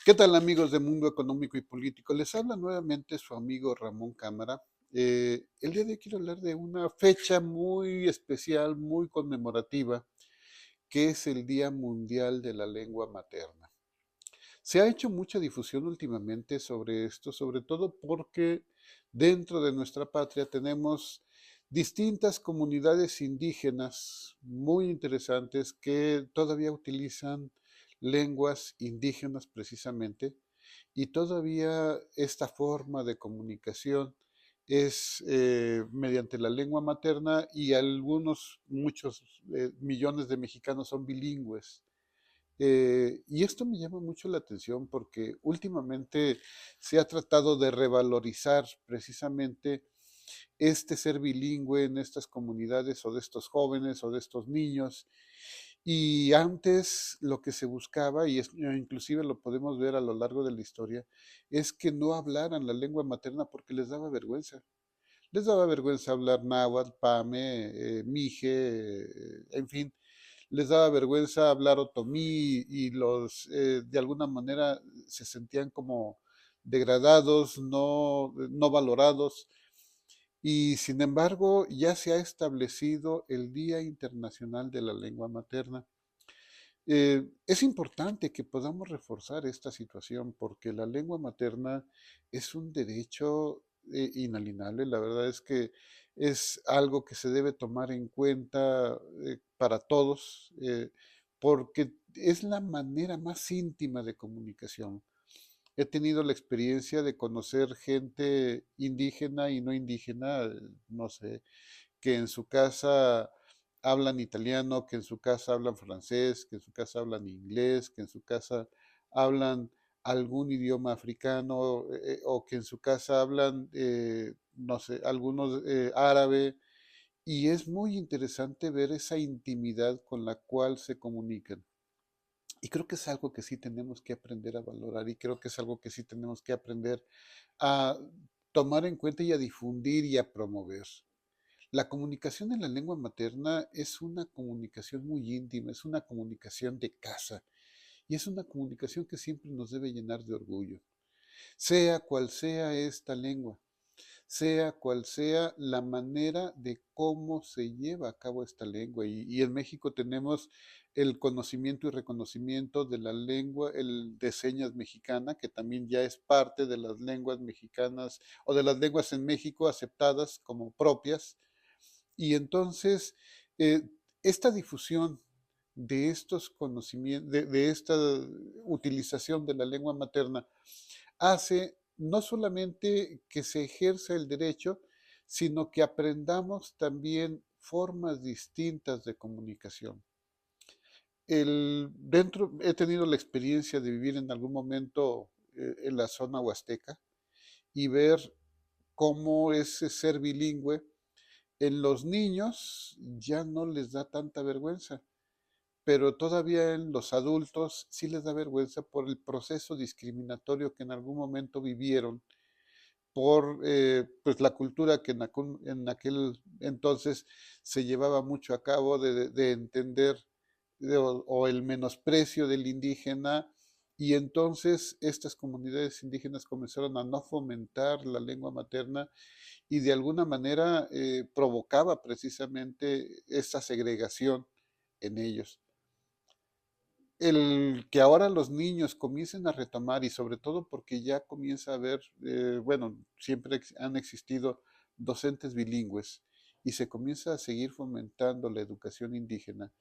¿Qué tal amigos de Mundo Económico y Político? Les habla nuevamente su amigo Ramón Cámara. El día de hoy quiero hablar de una fecha muy especial, muy conmemorativa, que es el Día Mundial de la Lengua Materna. Se ha hecho mucha difusión últimamente sobre esto, sobre todo porque dentro de nuestra patria tenemos distintas comunidades indígenas muy interesantes que todavía utilizan lenguas indígenas precisamente, y todavía esta forma de comunicación es mediante la lengua materna, y muchos millones de mexicanos son bilingües. Y esto me llama mucho la atención porque últimamente se ha tratado de revalorizar precisamente este ser bilingüe en estas comunidades, o de estos jóvenes o de estos niños. Y antes lo que se buscaba, y inclusive lo podemos ver a lo largo de la historia, es que no hablaran la lengua materna porque les daba vergüenza. Les daba vergüenza hablar náhuatl, pame, mije, en fin, les daba vergüenza hablar otomí, y de alguna manera se sentían como degradados, no valorados. Y sin embargo, ya se ha establecido el Día Internacional de la Lengua Materna. Es importante que podamos reforzar esta situación porque la lengua materna es un derecho inalienable. La verdad es que es algo que se debe tomar en cuenta para todos, porque es la manera más íntima de comunicación. He tenido la experiencia de conocer gente indígena y no indígena, no sé, que en su casa hablan italiano, que en su casa hablan francés, que en su casa hablan inglés, que en su casa hablan algún idioma africano, o que en su casa hablan, no sé, algunos árabe. Y es muy interesante ver esa intimidad con la cual se comunican. Y creo que es algo que sí tenemos que aprender a valorar, y creo que es algo que sí tenemos que aprender a tomar en cuenta y a difundir y a promover. La comunicación en la lengua materna es una comunicación muy íntima, es una comunicación de casa, y es una comunicación que siempre nos debe llenar de orgullo, sea cual sea esta lengua, sea cual sea la manera de cómo se lleva a cabo esta lengua. Y en México tenemos el conocimiento y reconocimiento de la lengua, el de señas mexicana, que también ya es parte de las lenguas mexicanas, o de las lenguas en México aceptadas como propias. Y entonces, esta difusión de estos conocimientos, de esta utilización de la lengua materna, hace no solamente que se ejerza el derecho, sino que aprendamos también formas distintas de comunicación. He tenido la experiencia de vivir en algún momento en la zona huasteca, y ver cómo ese ser bilingüe en los niños ya no les da tanta vergüenza, pero todavía en los adultos sí les da vergüenza por el proceso discriminatorio que en algún momento vivieron, por pues la cultura que en aquel entonces se llevaba mucho a cabo de entender, o el menosprecio del indígena. Y entonces estas comunidades indígenas comenzaron a no fomentar la lengua materna, y de alguna manera provocaba precisamente esa segregación en ellos. El que ahora los niños comiencen a retomar, y sobre todo porque ya comienza a haber, bueno, siempre han existido docentes bilingües, y se comienza a seguir fomentando la educación indígena,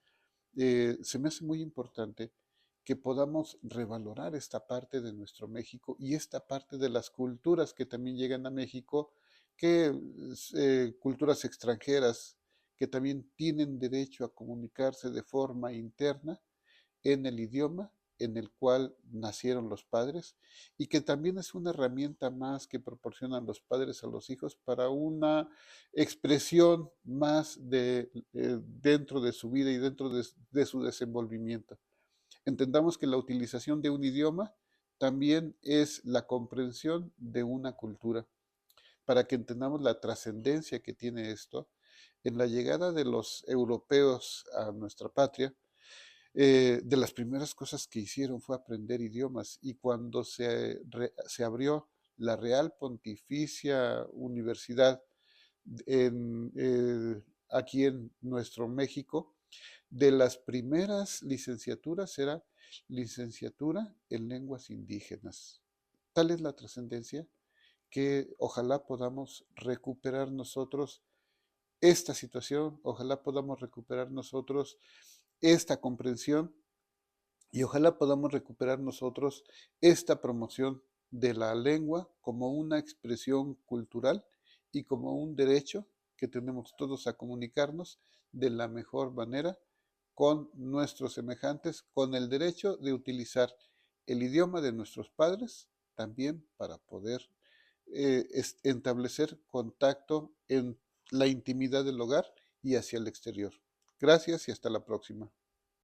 se me hace muy importante que podamos revalorar esta parte de nuestro México, y esta parte de las culturas que también llegan a México, que culturas extranjeras que también tienen derecho a comunicarse de forma interna en el idioma en el cual nacieron los padres, y que también es una herramienta más que proporcionan los padres a los hijos para una expresión más dentro de su vida y dentro de su desenvolvimiento. Entendamos que la utilización de un idioma también es la comprensión de una cultura, para que entendamos la trascendencia que tiene esto. En la llegada de los europeos a nuestra patria, De las primeras cosas que hicieron fue aprender idiomas y cuando se abrió la Real Pontificia Universidad aquí en nuestro México, de las primeras licenciaturas era licenciatura en lenguas indígenas. Tal es la trascendencia que ojalá podamos recuperar nosotros esta situación, ojalá podamos recuperar nosotros esta comprensión y ojalá podamos recuperar nosotros esta promoción de la lengua como una expresión cultural y como un derecho que tenemos todos a comunicarnos de la mejor manera con nuestros semejantes, con el derecho de utilizar el idioma de nuestros padres también para poder establecer contacto en la intimidad del hogar y hacia el exterior. Gracias y hasta la próxima.